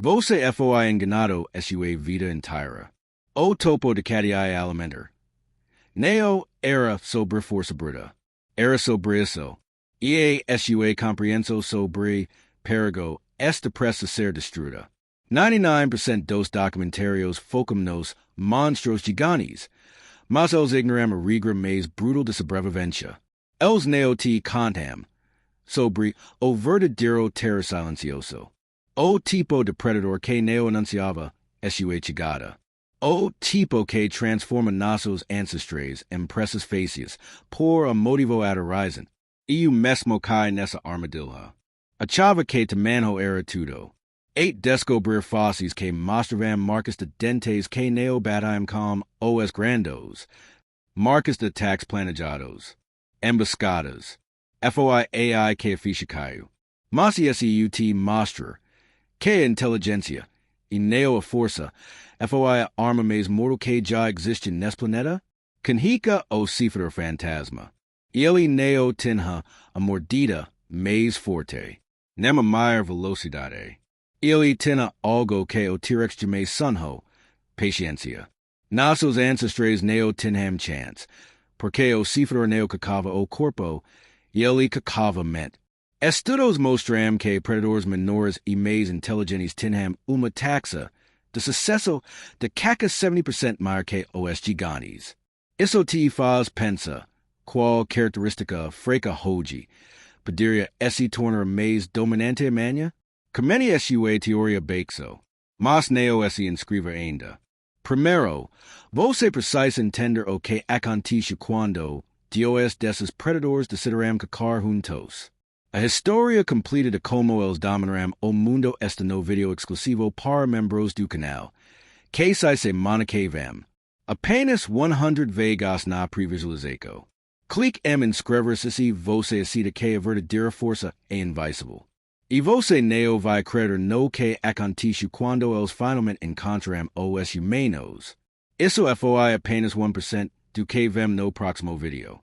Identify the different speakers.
Speaker 1: Você foi enganado sua vida inteira. O topo de cadeia alimentar. Neo era sobre força bruta. Era sobre isso. E sua compreensão sobre perigo esta pressa ser destruída. 99% dos documentários focam nos monstros gigantes, mas eles ignoram a regra mais brutal de sobrevivência. Eles não te contam sobre o verdadeiro terror silencioso. O tipo de predador que não anunciava sua chegada. O tipo que transforma nossos ancestrais em pressas fáceis por um motivo ad horizon. E o mesmo cai nessa armadilha. A chave que te manjo era tudo. 8 descobrir fósseis que mostravam marcas de dentes que não batiam com os grandes. Marcas de ataques planejados. Emboscadas. Foi AI que ficha caiu. Mas esse te mostra que a inteligência e não a força foi a arma mais mortal que já existe nesse planeta? Canhica ou cifra fantasma. Ele não tinha a mordida mais forte, nem a maior velocidade. Ele tinha algo que o T-Rex jamais sonhou, paciência. Nossos ancestrais não tinham chance, porque o cifra não cacava o corpo e ele cacava mente. Estudos mostram que predadores menores e mais inteligentes tinham uma taxa de sucesso de caca 70% maior que os gigantes. Isso te faz pensar qual característica fraca hoje poderia se tornar mais dominante amanhã? Comene sua teoria bexo, mas não se inscreva ainda. Primeiro, você precisa entender o que acontece quando dois desses predadores decidiram cacar juntos. A história completa de como eles dominaram o mundo está no vídeo exclusivo para membros do canal, que sai semana que vem. Apenas 100 vegas na previsualização. Clique em inscrever-se se você decide que a verdadeira força é invencível. E você não vai crer no que acontece quando eles finalmente encontram os humanos. Isso foi apenas 1% do que vemos no próximo vídeo.